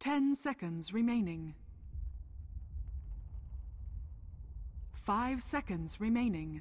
10 seconds remaining. 5 seconds remaining.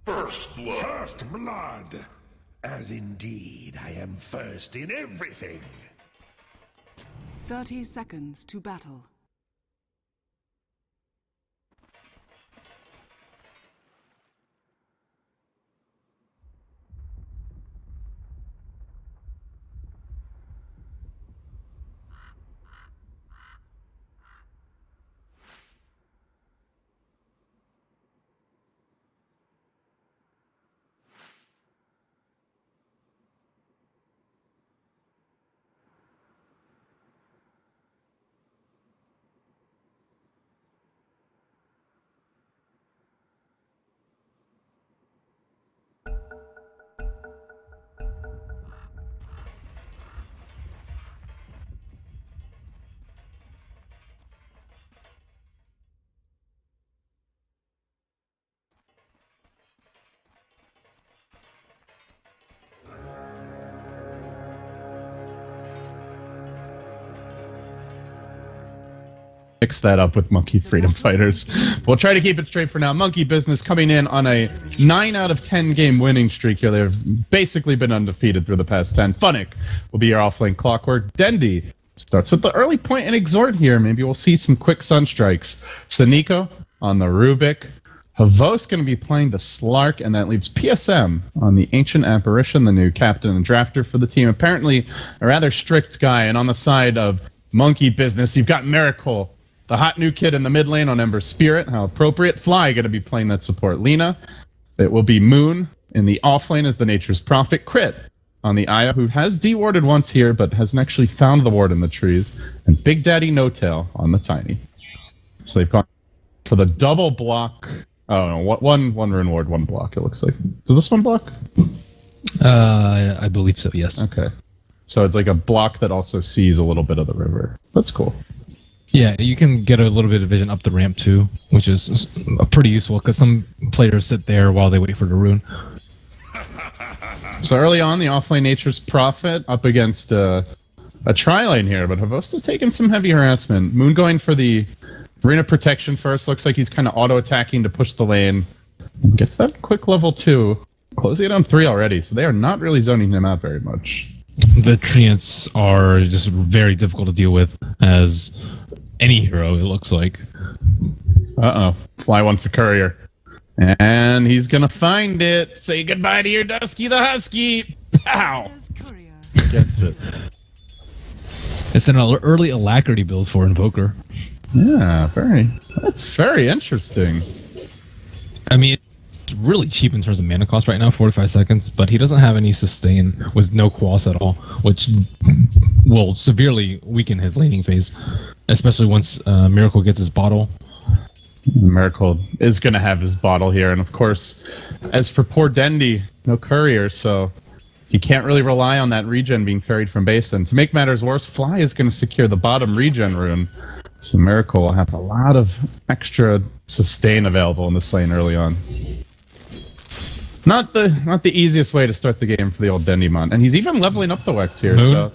First blood. First blood. As indeed I am first in everything. 30 seconds to battle. Mix that up with Monkey Freedom Fighters. We'll try to keep it straight for now. Monkey Business coming in on a 9 out of 10 game winning streak here. They've basically been undefeated through the past 10. Funnick will be your offlane clockwork. Dendy starts with the early point and exhort here. Maybe we'll see some quick sunstrikes. Saniko on the Rubik. Havos going to be playing the Slark, and that leaves PSM on the Ancient Apparition, the new captain and drafter for the team. Apparently a rather strict guy, and on the side of Monkey Business, you've got Miracle, the hot new kid in the mid lane on Ember Spirit. How appropriate. Fly going to be playing that support. Lena. It will be Moon in the off lane as the Nature's Prophet. Crit on the Aya, who has de-warded once here, but hasn't actually found the ward in the trees. And Big Daddy No Tail on the Tiny. So they've gone for the double block. Oh, no. One rune ward, one block, it looks like. Does this one block? I believe so, yes. Okay. So it's like a block that also sees a little bit of the river. That's cool. Yeah, you can get a little bit of vision up the ramp too, which is pretty useful because some players sit there while they wait for the rune. So early on, the offlane Nature's Prophet up against a tri-lane here, but Havosta's taking some heavy harassment. Moon going for the Arena Protection first. Looks like he's kind of auto-attacking to push the lane. Gets that quick level 2. Closing it on 3 already, so they are not really zoning him out very much. The treants are just very difficult to deal with as any hero, it looks like. Uh-oh. Fly wants a courier. And he's gonna find it. Say goodbye to your Dusky the Husky. Pow! Gets it. It's an early Alacrity build for Invoker. Yeah, that's very interesting. I mean, it's really cheap in terms of mana cost right now, 45 seconds, but he doesn't have any sustain with no quals at all, which will severely weaken his laning phase, especially once Miracle gets his bottle. Miracle is going to have his bottle here, and of course, as for poor Dendy, no courier, so he can't really rely on that regen being ferried from base. And to make matters worse, Fly is going to secure the bottom regen rune, so Miracle will have a lot of extra sustain available in this lane early on. Not the easiest way to start the game for the old Dendymon, and he's even leveling up the Wex here. Moon.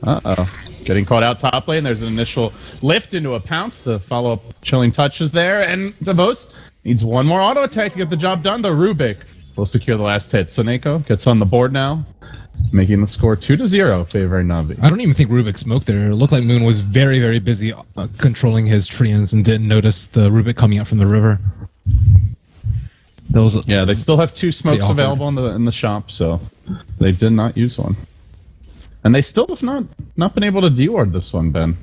So, getting caught out top lane. There's an initial lift into a pounce. The follow-up chilling touches there, and Davos needs one more auto attack to get the job done. The Rubik will secure the last hit. Soneko gets on the board now, making the score 2-0 favoring NaVi. I don't even think Rubik smoked there. It looked like Moon was very, very busy controlling his treants and didn't notice the Rubik coming out from the river. Those, Yeah, they still have 2 smokes awkward. available in the shop, so they did not use one. And they still have not been able to deward this one, Ben.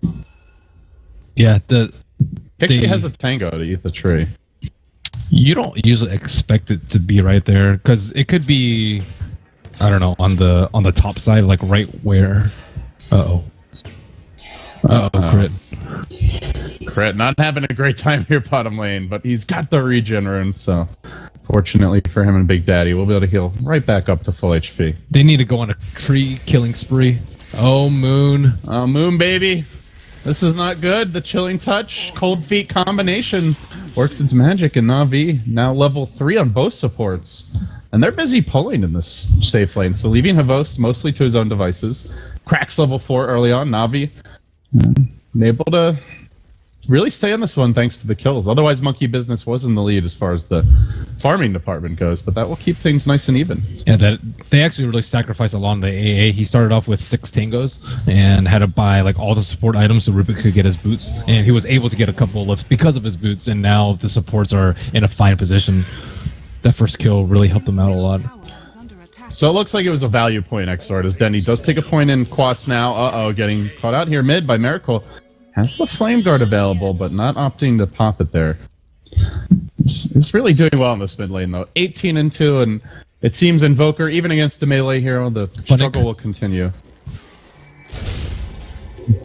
Yeah, Actually has a tango to eat the tree. you don't usually expect it to be right there because it could be, I don't know, on the top side, like right where. Crit. Crit not having a great time here bottom lane, but he's got the regen rune, so fortunately for him and Big Daddy, we'll be able to heal right back up to full HP. They need to go on a tree killing spree. Oh, Moon. Oh, Moon baby. This is not good. The chilling touch, cold feet combination works its magic, and NaVi now level 3 on both supports. And they're busy pulling in this safe lane, so leaving Havost mostly to his own devices. Cracks level 4 early on. NaVi able to really stay on this one thanks to the kills. Otherwise, Monkey Business was in the lead as far as the farming department goes, but that will keep things nice and even. Yeah, they actually really sacrificed a lot on the AA. He started off with 6 tangos and had to buy like all the support items so Rubik could get his boots, and he was able to get a couple of lifts because of his boots, and now the supports are in a fine position. That first kill really helped them out a lot. So it looks like it was a value point Exort, as Denny does take a point in Quas now. Getting caught out here mid by Miracle. Has the Flame Guard available, but not opting to pop it there. It's really doing well in this mid lane, though. 18 and 2, and it seems Invoker, even against a melee hero, the struggle will continue.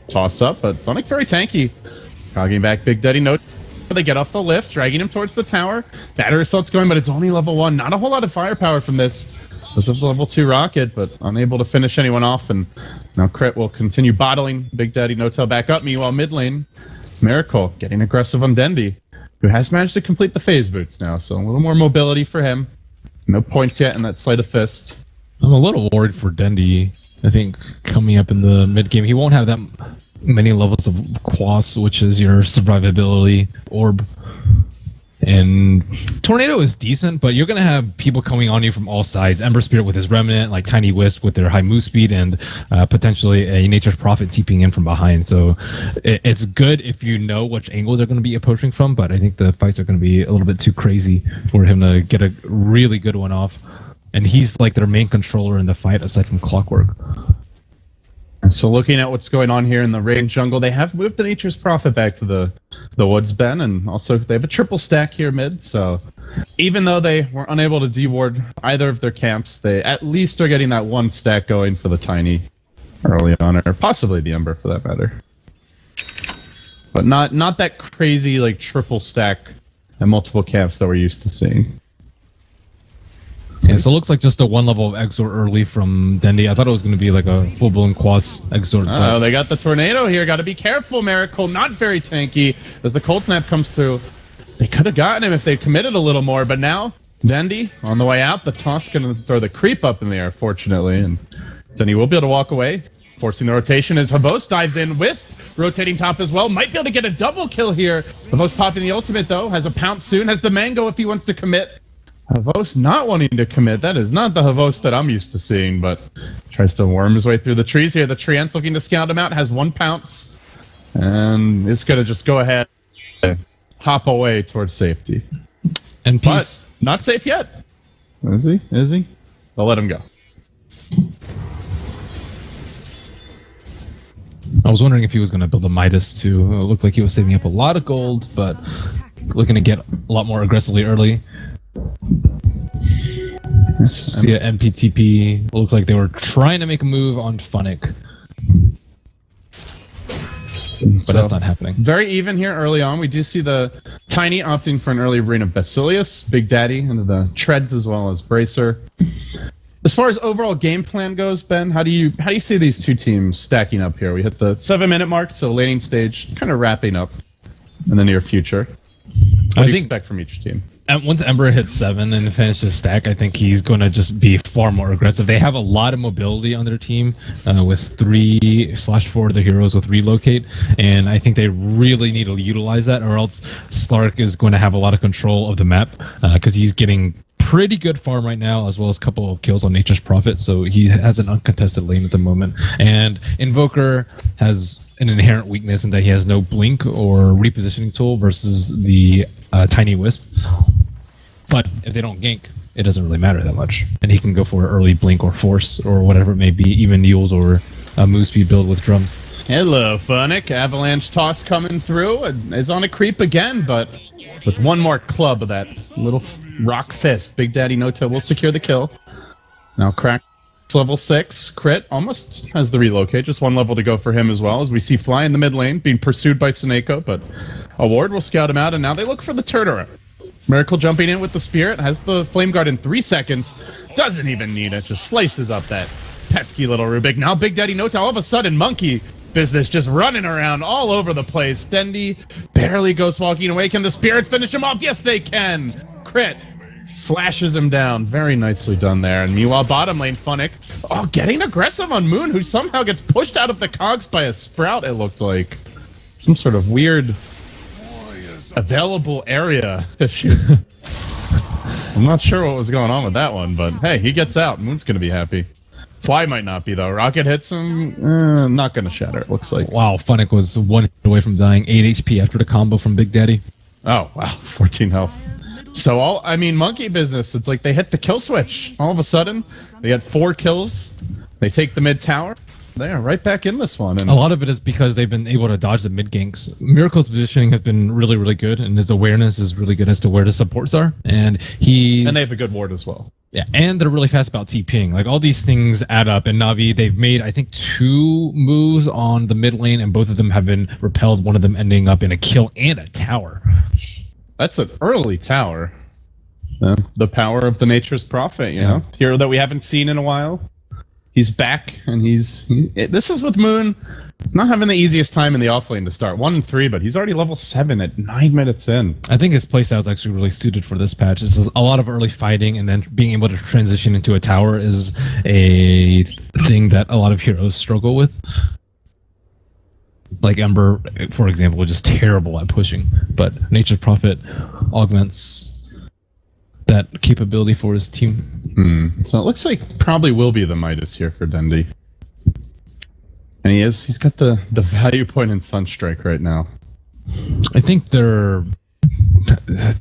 Toss up, but Funnick very tanky. Cogging back Big Daddy. No, they get off the lift, dragging him towards the tower. Battery assault's going, but it's only level 1. Not a whole lot of firepower from this. This is level 2 rocket, but unable to finish anyone off, and now Crit will continue bottling Big Daddy No-Tail back up. Meanwhile, mid lane, Miracle getting aggressive on Dendy, who has managed to complete the phase boots now, so a little more mobility for him. No points yet in that Sleight of Fist. I'm a little worried for Dendy. I think coming up in the mid game, he won't have that many levels of Quas, which is your survivability orb. And Tornado is decent, but you're going to have people coming on you from all sides. Ember Spirit with his Remnant, like Tiny Wisp with their high move speed, and potentially a Nature's Prophet TPing in from behind. So it's good if you know which angle they're going to be approaching from, but I think the fights are going to be a little bit too crazy for him to get a really good one off. And he's like their main controller in the fight aside from Clockwork. So looking at what's going on here in the rain jungle, they have moved the Nature's Prophet back to the woods, Ben, and also they have a triple stack here mid, so even though they were unable to deward either of their camps, they at least are getting that 1 stack going for the Tiny early on, or possibly the Ember for that matter. But not that crazy like triple stack and multiple camps that we're used to seeing. Yeah, so it looks like just a 1 level of Exort early from Dendy. I thought it was going to be like a full-blown Quas Exort. Oh, they got the Tornado here. Got to be careful, Miracle. Not very tanky as the Cold Snap comes through. They could have gotten him if they committed a little more, but now Dendy on the way out. The toss going to throw the creep up in the air, fortunately, and Dendy will be able to walk away. Forcing the rotation as Havost dives in with rotating top as well. Might be able to get a double kill here. Havost popping the ultimate, though. Has a pounce soon. Has the Mango if he wants to commit. Havost not wanting to commit. That is not the Havost that I'm used to seeing, but tries to worm his way through the trees here. The Treant's looking to scout him out, has 1 pounce, and it's going to just go ahead and hop away towards safety. And but not safe yet. Is he? Is he? I'll let him go. I was wondering if he was going to build a Midas too. It looked like he was saving up a lot of gold, but looking to get a lot more aggressively early. See a NPTP. Looks like they were trying to make a move on Funnick, but that's not happening. Very even here early on. We do see the Tiny opting for an early reign of Basilius, Big Daddy into the Treads as well as Bracer. As far as overall game plan goes, Ben, how do you see these two teams stacking up here? We hit the 7-minute mark, so laning stage kind of wrapping up in the near future. What do you expect from each team? Once Ember hits 7 and finishes stack, I think he's going to just be far more aggressive. They have a lot of mobility on their team with 3/4 of the heroes with relocate, and I think they really need to utilize that, or else Slark is going to have a lot of control of the map because he's getting pretty good farm right now, as well as a couple of kills on Nature's Prophet, so he has an uncontested lane at the moment. And Invoker has an inherent weakness in that he has no blink or repositioning tool versus the Tiny Wisp. But if they don't gank, it doesn't really matter that much. And he can go for early blink or force or whatever it may be, even Mules or a move speed build with drums. Hello, Funnick. Avalanche toss coming through. Is on a creep again, but with one more club of that little rock fist, Big Daddy Nota will secure the kill. Now crack level 6. Crit almost has the relocate. Just one level to go for him as well, as we see Fly in the mid lane being pursued by Seneko, but a ward will scout him out, and now they look for the turnaround. Miracle jumping in with the Spirit, has the Flame Guard in 3 seconds. Doesn't even need it, just slices up that pesky little Rubik. Now Big Daddy Nota, all of a sudden, Monkey business just running around all over the place. Dendy barely goes walking away. Can the Spirits finish him off? Yes, they can. Crit slashes him down. Very nicely done there. And meanwhile, bottom lane, Funnick, getting aggressive on Moon, who somehow gets pushed out of the cogs by a Sprout, it looked like. Some sort of weird available area issue. I'm not sure what was going on with that one, but hey, he gets out. Moon's going to be happy. Fly might not be, though. Rocket hits him. Not going to shatter, it looks like. Wow, Funnick was 1 hit away from dying. 8 HP after the combo from Big Daddy. Oh, wow. 14 health. So, Monkey business. It's like they hit the kill switch. All of a sudden, they get 4 kills. They take the mid tower. They are right back in this one. And a lot of it is because they've been able to dodge the mid ganks. Miracle's positioning has been really, really good, and his awareness is really good as to where the supports are. And they have a good ward as well. Yeah, and they're really fast about TPing. Like, all these things add up. And NaVi, they've made, I think, 2 moves on the mid lane, and both of them have been repelled, one of them ending up in a kill and a tower. That's an early tower. The power of the Nature's Prophet, you know? Hero that we haven't seen in a while. He's back, and this is with Moon not having the easiest time in the offlane to start. 1 and 3, but he's already level 7 at 9 minutes in. I think his playstyle is actually really suited for this patch. It's a lot of early fighting, and then being able to transition into a tower is a thing that a lot of heroes struggle with. Like Ember, for example, was just terrible at pushing, but Nature's Prophet augments that capability for his team. So it looks like probably will be the Midas here for Dendy. And he's got the value point in Sunstrike right now. I think they're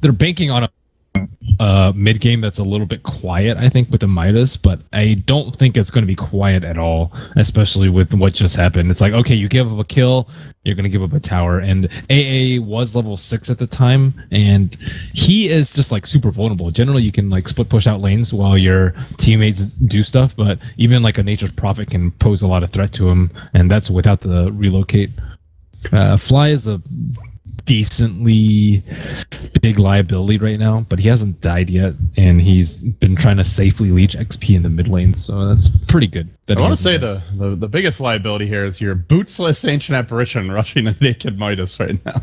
banking on a mid game that's a little bit quiet, I think, with the Midas, but I don't think it's going to be quiet at all, especially with what just happened. It's like, okay, you give up a kill, you're going to give up a tower, and AA was level 6 at the time, and he is just like super vulnerable. Generally, you can like split push out lanes while your teammates do stuff, but even like a Nature's Prophet can pose a lot of threat to him, and that's without the relocate. Fly is a decently big liability right now, but he hasn't died yet, and he's been trying to safely leech XP in the mid lane, so that's pretty good. I want to say the biggest liability here is your bootsless Ancient Apparition rushing a naked Midas right now.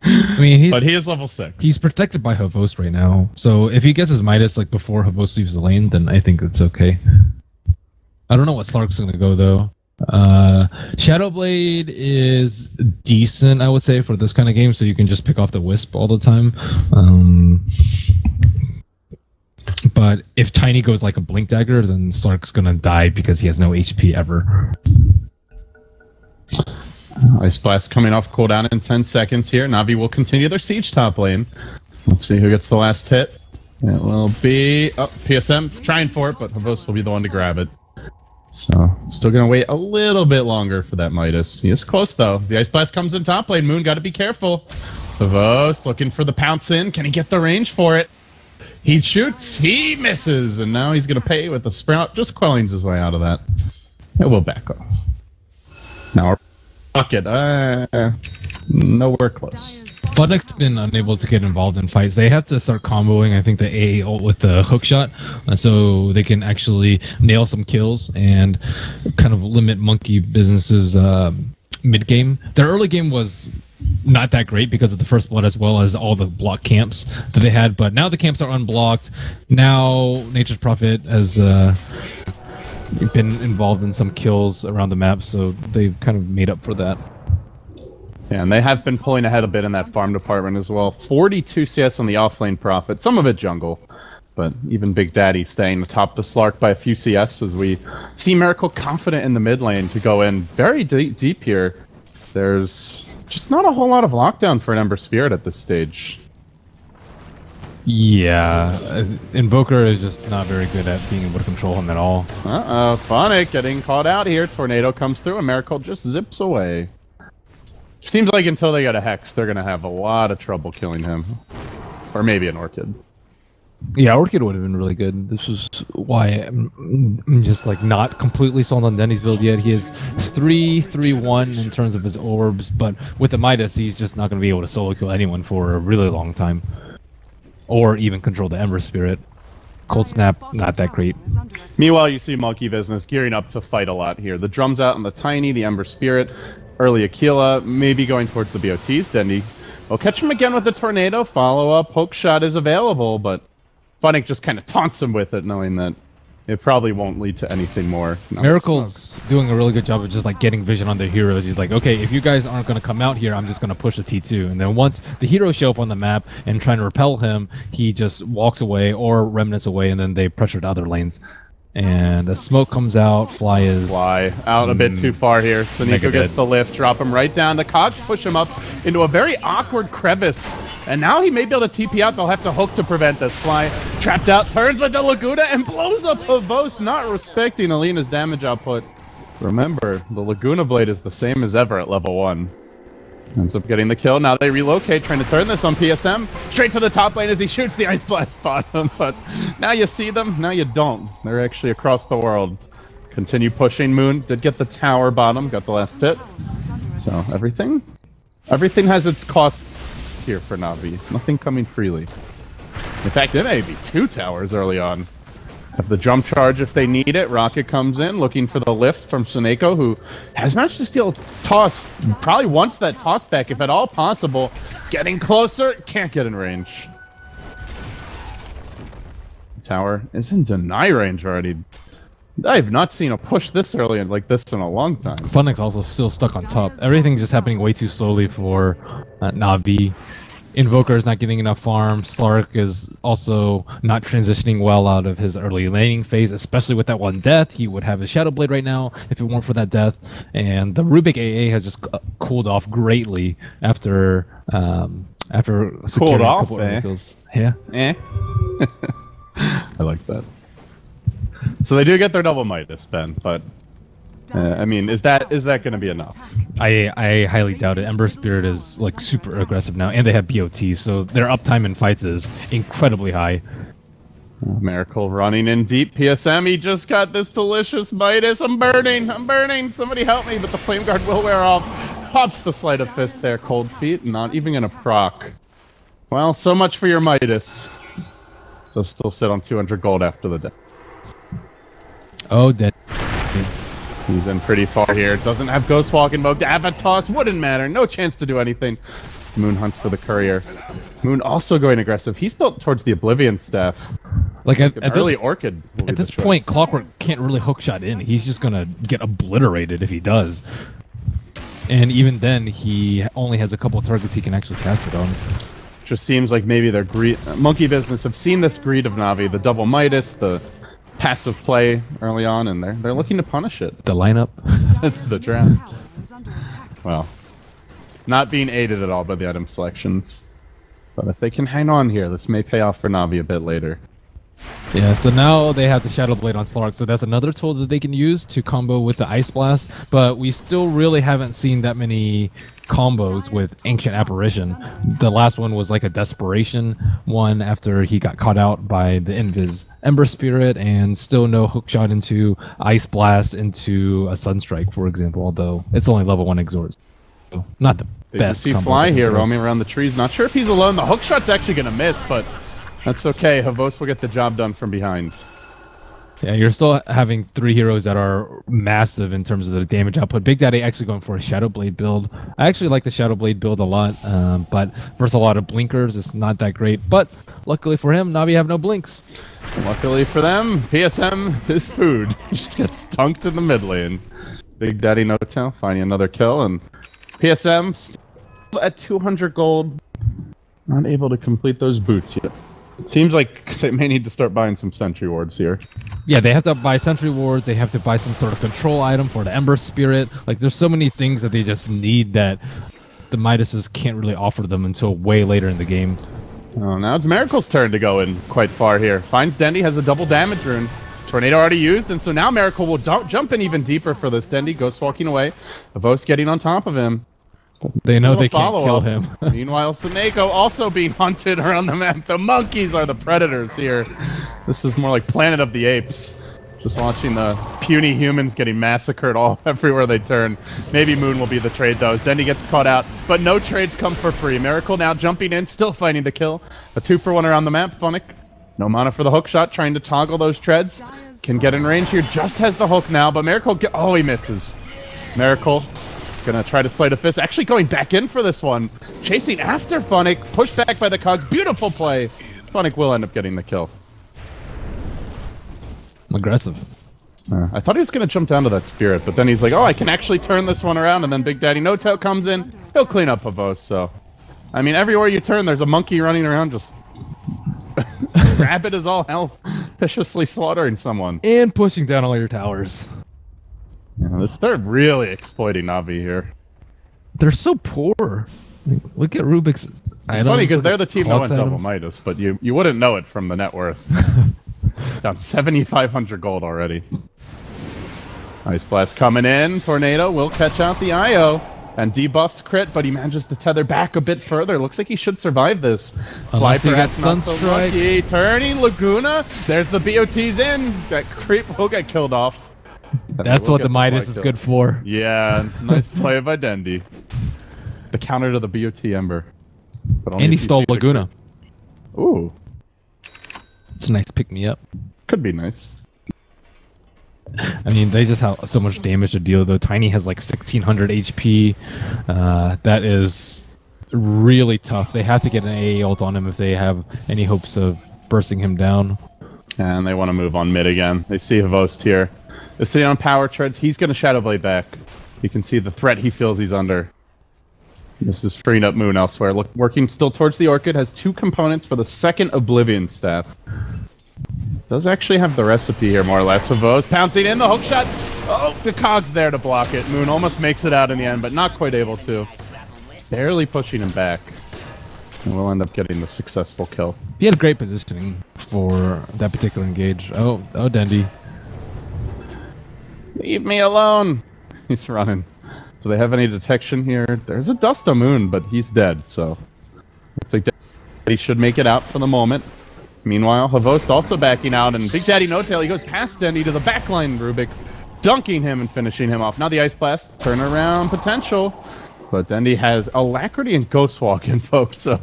I mean, but he is level 6. He's protected by Havost right now, so if he gets his Midas like before Havost leaves the lane, then I think it's okay. I don't know what Slark's going to go, though. Shadowblade is decent, I would say, for this kind of game, so you can just pick off the Wisp all the time. But if Tiny goes like a Blink Dagger, then Slark's gonna die because he has no HP ever. Ice Blast coming off cooldown in 10 seconds here. NaVi will continue their siege top lane. Let's see who gets the last hit. It will be PSM trying for it, but Havos will be the one to grab it. So, still going to wait a little bit longer for that Midas. He is close, though. The Ice Blast comes in top lane. Moon got to be careful. Havos looking for the pounce in. Can he get the range for it? He shoots. He misses. And now he's going to pay with the Sprout. Just quelling his way out of that. It will back off. Now our Rocket. Nowhere close. Funnick's been unable to get involved in fights. They have to start comboing, I think, the AA ult with the hook shot, so they can actually nail some kills and kind of limit Monkey Business's mid game. Their early game was not that great because of the first blood as well as all the block camps that they had, but now the camps are unblocked. Now Nature's Prophet has been involved in some kills around the map, so they've kind of made up for that. Yeah, and they have been pulling ahead a bit in that farm department as well. 42 CS on the offlane Prophet, some of it jungle, but even Big Daddy staying atop the Slark by a few CS as we see Miracle confident in the mid lane to go in very deep here. There's just not a whole lot of lockdown for an Ember Spirit at this stage. Yeah, Invoker is just not very good at being able to control him at all. Uh-oh, Phonic getting caught out here. Tornado comes through and Miracle just zips away. Seems like until they get a Hex, they're going to have a lot of trouble killing him. Or maybe an Orchid. Yeah, Orchid would have been really good. This is why I'm just like not completely sold on Denny's build yet. He is 3-3-1 in terms of his orbs, but with the Midas, he's just not going to be able to solo kill anyone for a really long time. Or even control the Ember Spirit. Cold Snap, not that great. Meanwhile, you see Monkey Business gearing up to fight a lot here. The drums out on the Tiny, the Ember Spirit, early Aquila, maybe going towards the BOTs. Dendy will catch him again with the Tornado. Follow-up, Poke Shot is available, but Phonic just kind of taunts him with it, knowing that it probably won't lead to anything more. Miracle's doing a really good job of just like getting vision on their heroes. He's like, okay, if you guys aren't going to come out here, I'm just going to push the T2. And then once the heroes show up on the map and trying to repel him, he just walks away or remnants away, and then they pressure to other lanes. And the smoke comes out, Fly out a bit too far here. Soniko gets the lift, drop him right down. The Cogs push him up into a very awkward crevice. And now he may be able to TP out. They'll have to hook to prevent this. Fly trapped out, turns with the Laguna, and blows up Havos, not respecting Alina's damage output. Remember, the Laguna Blade is the same as ever at level 1. Ends up getting the kill. Now they relocate, trying to turn this on PSM. Straight to the top lane as he shoots the Ice Blast bottom. But now you see them, now you don't. They're actually across the world. Continue pushing. Moon did get the tower bottom, got the last hit. So everything has its cost here for NaVi. Nothing coming freely. In fact, it may be 2 towers early on. Have the jump charge if they need it. Rocket comes in, looking for the lift from Soniko, who has managed to steal a toss. Probably wants that toss back, if at all possible. Getting closer, can't get in range. Tower is in deny range already. I've not seen a push this early and like this in a long time. Funix also still stuck on top. Everything's just happening way too slowly for NaVi. Invoker is not getting enough farm. Slark is also not transitioning well out of his early laning phase, especially with that one death. He would have his Shadow Blade right now if it weren't for that death. And the Rubik AA has just cooled off greatly after securing a couple of kills. Yeah. I like that. So they do get their double Midas, Ben, but I mean, is that going to be enough? I highly doubt it. Ember Spirit is like super aggressive now, and they have BOT, so their uptime in fights is incredibly high. Miracle running in deep. PSM, he just got this delicious Midas. I'm burning, somebody help me, but the Flame Guard will wear off. Pops the Sleight of Fist there, Cold Feet, not even gonna proc. Well, so much for your Midas. They'll still sit on 200 gold after the death. Oh, dead. He's in pretty far here. Doesn't have Ghostwalk invoked. Avatos wouldn't matter. No chance to do anything. Moon hunts for the courier. Moon also going aggressive. He's built towards the Oblivion Staff. Like at early Orchid. At this point, Clockwork can't really hookshot in. He's just gonna get obliterated if he does. And even then, he only has a couple of targets he can actually cast it on. Just seems like maybe their greed. Monkey Business have seen this greed of NaVi, the double Midas, the passive play early on, and they're looking to punish it. The lineup, the draft. Well, not being aided at all by the item selections, but if they can hang on here, this may pay off for NaVi a bit later. Yeah, so now they have the Shadow Blade on Slark, so that's another tool that they can use to combo with the Ice Blast, but we still really haven't seen that many combos with Ancient Apparition. The last one was like a Desperation one after he got caught out by the Invis Ember Spirit, and still no hookshot into Ice Blast into a Sunstrike, for example, although it's only level 1 Exort. So not the best. You see Fly here roaming around the trees. Not sure if he's alone. The hookshot's actually going to miss, but that's okay. Havos will get the job done from behind. Yeah, you're still having 3 heroes that are massive in terms of the damage output. Big Daddy actually going for a Shadow Blade build. I actually like the Shadow Blade build a lot, but versus a lot of blinkers, it's not that great. But luckily for him, NaVi have no blinks. Luckily for them, PSM is food. He just gets stunked in the mid lane. Big Daddy No-Tail finding another kill, and PSM still at 200 gold. Not able to complete those boots yet. It seems like they may need to start buying some sentry wards here. Yeah, they have to buy sentry wards, they have to buy some sort of control item for the Ember Spirit. Like, there's so many things that they just need that the Midases can't really offer them until way later in the game. Oh, now it's Miracle's turn to go in quite far here. Finds Dendy, has a double damage rune. Tornado already used, and so now Miracle will jump in even deeper for this. Dendy goes walking away. Avos getting on top of him. They know they can't kill him. Meanwhile, Suneko also being hunted around the map. The monkeys are the predators here. This is more like Planet of the Apes. Just watching the puny humans getting massacred everywhere they turn. Maybe Moon will be the trade, though, as Dendy gets caught out. But no trades come for free. Miracle now jumping in, still fighting the kill. A 2-for-1 around the map. Funnick, no mana for the hook shot, trying to toggle those treads. Can get in range here, just has the hook now, but Miracle, oh, he misses. Miracle, gonna try to sleight a fist, actually going back in for this one. Chasing after Funnick, pushed back by the cogs, beautiful play. Funnick will end up getting the kill. Aggressive. I thought he was gonna jump down to that spirit, but then he's like, oh, I can actually turn this one around, and then Big Daddy No-Tail comes in, he'll clean up Pavos, so. I mean, everywhere you turn, there's a monkey running around just rabid as all hell, viciously slaughtering someone. And pushing down all your towers. Yeah, they're really exploiting NaVi here. They're so poor. Like, look at Rubik's. It's funny because they're the team that went double Midas, but you wouldn't know it from the net worth. Down 7,500 gold already. Ice Blast coming in. Tornado will catch out the IO. And debuffs crit, but he manages to tether back a bit further. Looks like he should survive this. Fly perhaps not so lucky. Turning Laguna. There's the BOTs in. That creep will get killed off. That's what the Midas is good for. Yeah, nice play by Dendy. The counter to the BOT Ember. And he stole Laguna. Ooh. It's a nice pick-me-up. Could be nice. I mean, they just have so much damage to deal, though. Tiny has like 1,600 HP. That is really tough. They have to get an AA ult on him if they have any hopes of bursting him down. And they want to move on mid again. They see Havost here. They're sitting on power treads. He's going to Shadow Blade back. You can see the threat he feels he's under. This is freeing up Moon elsewhere. Look, working still towards the Orchid. Has 2 components for the second Oblivion staff. Does actually have the recipe here, more or less. Savos pouncing in the hook shot. Oh, the cog's there to block it. Moon almost makes it out in the end, but not quite able to. Barely pushing him back. And we'll end up getting the successful kill. He had great positioning for that particular engage. Oh, Dendy. Leave me alone. He's running. Do they have any detection here? There's a Dusta Moon, but he's dead, so. Looks like he should make it out for the moment. Meanwhile, Havost also backing out, and Big Daddy No-Tail, he goes past Dendy to the backline, Rubik, dunking him and finishing him off. Now the Ice Blast, turnaround potential, but Dendy has Alacrity and Ghost Walk invoked, so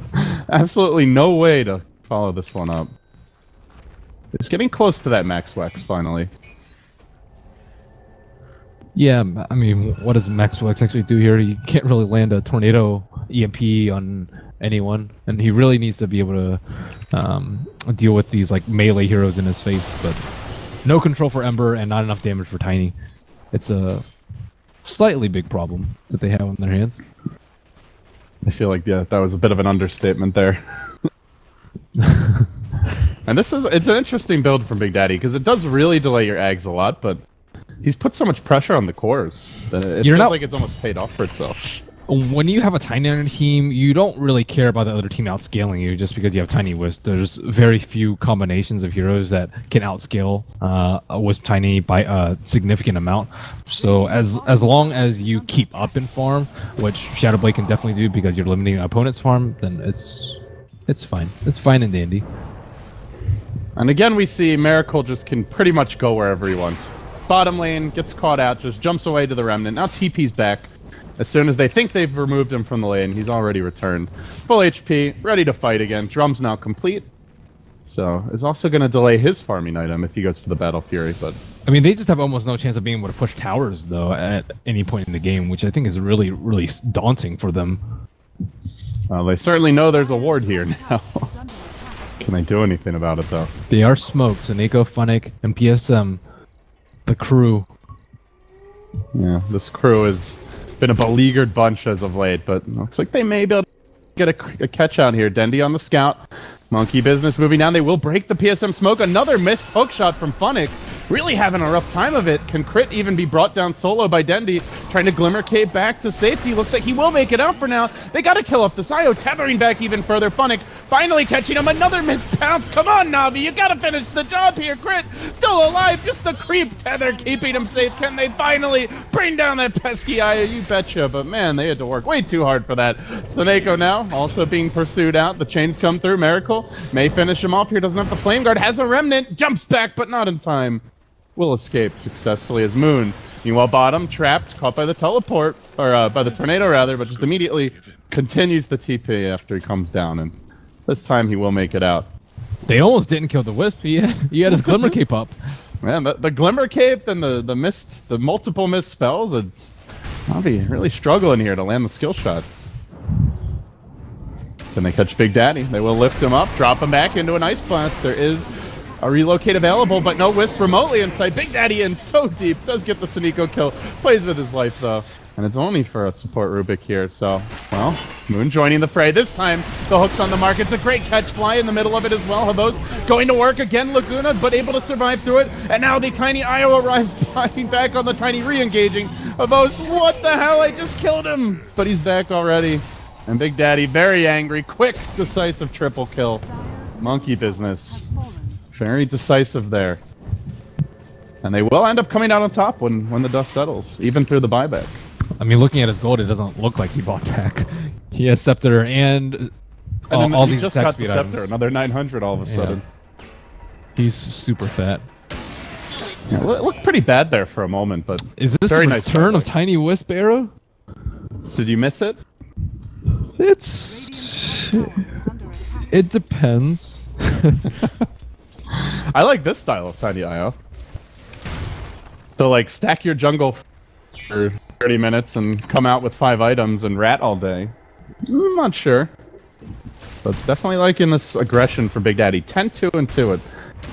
absolutely no way to follow this one up. It's getting close to that Max Wax, finally. Yeah, I mean, what does Max Wax actually do here? He can't really land a Tornado EMP on anyone, and he really needs to be able to deal with these like melee heroes in his face, but no control for Ember and not enough damage for Tiny. It's a slightly big problem that they have on their hands. I feel like, yeah, that was a bit of an understatement there. And it's an interesting build from Big Daddy, because it does really delay your Ags a lot, but he's put so much pressure on the cores that it feels like it's almost paid off for itself. When you have a Tiny on your team, you don't really care about the other team outscaling you just because you have Tiny Wisp. There's very few combinations of heroes that can outscale a Wisp Tiny by a significant amount. So as long as you keep up in farm, which Shadow Blade can definitely do because you're limiting an opponent's farm, then it's fine. It's fine and dandy. And again, we see Miracle just can pretty much go wherever he wants. Bottom lane, gets caught out, just jumps away to the Remnant. Now TP's back. As soon as they think they've removed him from the lane, he's already returned. Full HP, ready to fight again. Drum's now complete. So, it's also going to delay his farming item if he goes for the Battle Fury, but... I mean, they just have almost no chance of being able to push towers, though, at any point in the game, which I think is really, really daunting for them. Well, they certainly know there's a ward here now. Can they do anything about it, though? They are smoked, so Nako, Funnick, and PSM, the crew. Yeah, this crew has been a beleaguered bunch as of late, but looks like they may be able to get a catch out here. Dendy on the scout. Monkey business moving down. They will break the PSM smoke. Another missed hook shot from Funnick. Really having a rough time of it. Can Crit even be brought down solo by Dendy? trying to Glimmer Cape back to safety. Looks like he will make it out for now. They got to kill off the Io, tethering back even further. Funnick finally catching him. Another missed bounce. Come on, NaVi, you got to finish the job here. Crit still alive. Just the creep tether keeping him safe. Can they finally bring down that pesky Io? You betcha. But man, they had to work way too hard for that. Soneko now also being pursued out. The chains come through. Miracle may finish him off here. Doesn't have the flame guard. Has a remnant. Jumps back, but not in time. Will escape successfully as Moon. Meanwhile, bottom trapped, caught by the teleport, or by the tornado rather, but just immediately continues the TP after he comes down, and this time he will make it out. They almost didn't kill the Wisp. He had his Glimmer Cape up. Man, the Glimmer Cape and the multiple missed spells, it's NaVi really struggling here to land the skill shots. Can they catch Big Daddy? They will lift him up, drop him back into an Ice Blast. There is a relocate available, but no Wisp remotely inside. Big Daddy in so deep, does get the Soneko kill. Plays with his life though, and it's only for a support Rubik here, so, well, Moon joining the fray. This time, the hook's on the mark. It's a great catch, fly in the middle of it as well. Havos going to work again, Laguna, but able to survive through it, and now the tiny Io arrives, flying back on the tiny, re-engaging. Havos, what the hell, I just killed him! But he's back already, and Big Daddy very angry, quick, decisive triple kill. Monkey business. Very decisive there. And they will end up coming out on top when the dust settles, even through the buyback. I mean, looking at his gold, it doesn't look like he bought back. He has Scepter and all these just attack got speed the Scepter, items. another 900 all of a sudden. He's super fat. Yeah, looked pretty bad there for a moment, but Is this very a nice return of fight. Tiny Wisp Arrow? Did you miss it? It depends. I like this style of Tiny IO. So like stack your jungle for 30 minutes and come out with 5 items and rat all day. I'm not sure. But definitely liking this aggression for Big Daddy. 10-2 and 2 at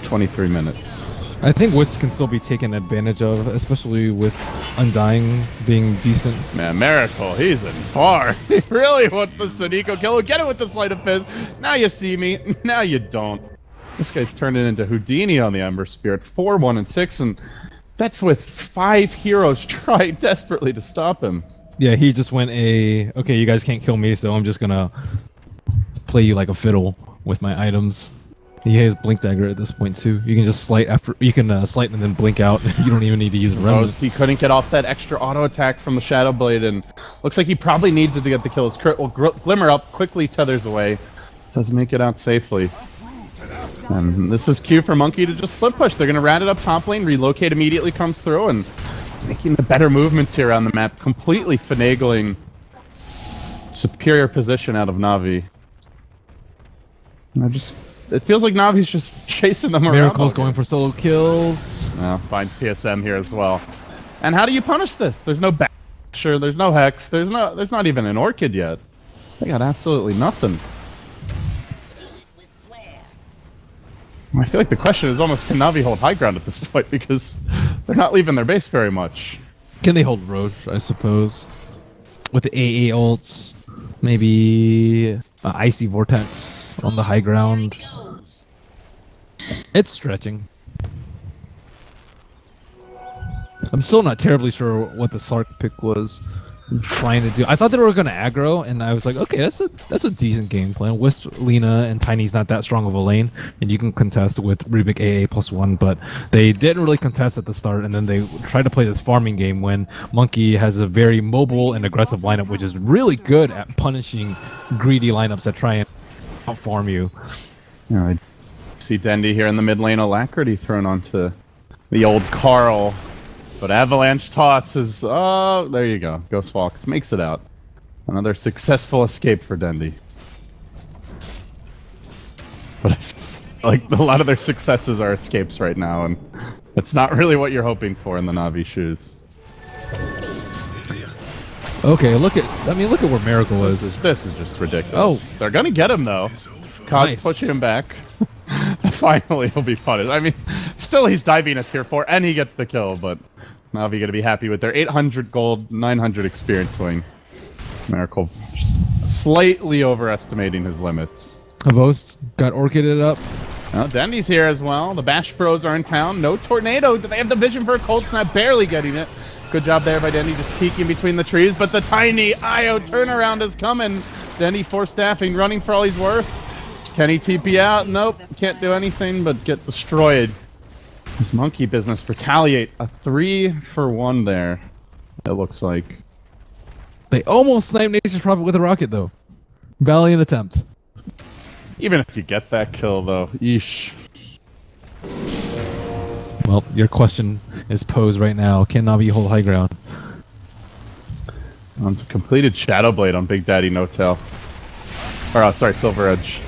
23 minutes. I think Wisp can still be taken advantage of, especially with Undying being decent. Man, Miracle, he's in far. He really wants the Soneko kill. Get it with the Sleight of Fizz. Now you see me. Now you don't. This guy's turning into Houdini on the Ember Spirit. 4-1 and 6, and that's with 5 heroes trying desperately to stop him. Yeah, he just went okay, you guys can't kill me, so I'm just gonna play you like a fiddle with my items. He has Blink Dagger at this point too. You can just slight after slight and then blink out. You don't even need to use a remnant. He couldn't get off that extra auto attack from the Shadow Blade, and looks like he probably needs it to get the kill. His crit will glimmer up, quickly tethers away. Does make it out safely. And this is cue for Monkey to just flip push. They're going to rat it up top lane. Relocate immediately comes through, and making the better movements here on the map. Completely finagling superior position out of NaVi. It feels like NaVi's just chasing them around. Miracle's going for solo kills. Finds PSM here as well. And how do you punish this? There's no back. Sure, there's no Hex. There's not even an Orchid yet. They got absolutely nothing. I feel like the question is almost, can NaVi hold high ground at this point, because they're not leaving their base very much. Can they hold Roche, I suppose? With the AA ults, maybe Icy Vortex on the high ground. It's stretching. I'm still not terribly sure what the Sark pick was trying to do. I thought they were going to aggro, and I was like, okay, that's a decent game plan. Wisp, Lina, and Tiny's not that strong of a lane, and you can contest with Rubik AA +1, but they didn't really contest at the start, and then they tried to play this farming game when Monkey has a very mobile and aggressive lineup, which is really good at punishing greedy lineups that try and out-farm you. Yeah, I see Dendy here in the mid lane. Alacrity thrown onto the old Carl. But Avalanche Toss is, oh, there you go. Ghost Fox makes it out. Another successful escape for Dendy. But I feel like a lot of their successes are escapes right now, and it's not really what you're hoping for in the NaVi shoes. Okay, look at where Miracle is. This is just ridiculous. Oh. They're gonna get him though. Cog's Nice. pushing him back. Finally, he'll be punished. I mean, still he's diving a tier 4, and he gets the kill, but NaVi gonna be happy with their 800 gold, 900 experience wing. Miracle just slightly overestimating his limits. Havos got Orchided up. Dendy's here as well. The Bash Bros are in town. No Tornado. Do they have the vision for a Cold Snap? Barely getting it. Good job there by Dendy, just peeking between the trees, but the tiny IO turnaround is coming. Dendy force staffing, running for all he's worth. Can he TP out? Nope, can't do anything but get destroyed. This monkey business retaliate. A 3-for-1 there, it looks like. They almost sniped Nature's Prophet with a rocket, though. Valiant attempt. Even if you get that kill, though, yeesh. Well, your question is posed right now. Can NaVi hold high ground? It's a completed Shadow Blade on Big Daddy No Tail. Or, sorry, Silver Edge.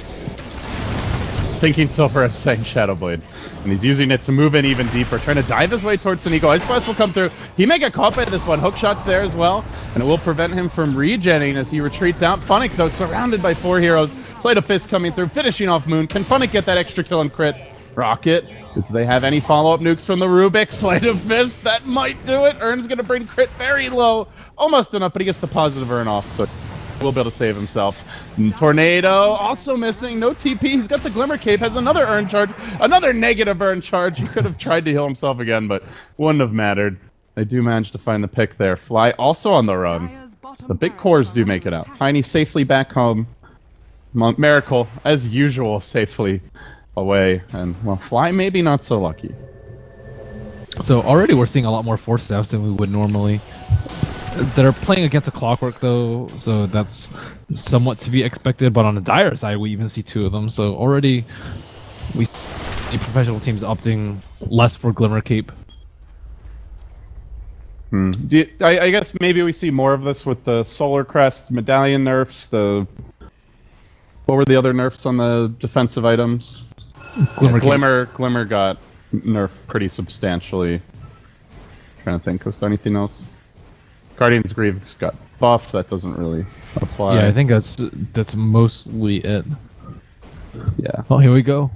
Thinking Silver Edge, saying Shadow Blade. And he's using it to move in even deeper, trying to dive his way towards Sneeko. Ice Blast will come through. He may get caught by this one. Hook shot's there as well, and it will prevent him from regenning as he retreats out. Funnick, though, surrounded by 4 heroes. Sleight of Fist coming through, finishing off Moon. Can Funnick get that extra kill and crit? Rocket. Do they have any follow-up nukes from the Rubik? Sleight of Fist, that might do it. Ern's going to bring crit very low. Almost enough, but he gets the positive Ern off, so will be able to save himself. And Tornado also missing. No TP. He's got the Glimmer Cape. Has another Ern charge. Another negative Ern charge. He could have tried to heal himself again, but wouldn't have mattered. They do manage to find the pick there. Fly also on the run. The big cores do make it out. Tiny safely back home. Miracle, as usual, safely away. And, well, Fly maybe not so lucky. So already we're seeing a lot more force staffs than we would normally. They're playing against a Clockwork, though, so that's somewhat to be expected. But on the Dire side, we even see 2 of them. So already we see professional teams opting less for Glimmer Cape. I guess maybe we see more of this with the Solar Crest Medallion nerfs. What were the other nerfs on the defensive items? Glimmer got nerfed pretty substantially. Trying to think, was there anything else? Guardian's Greaves got buffed. That doesn't really apply. Yeah, I think that's mostly it. Yeah. Well, here we go.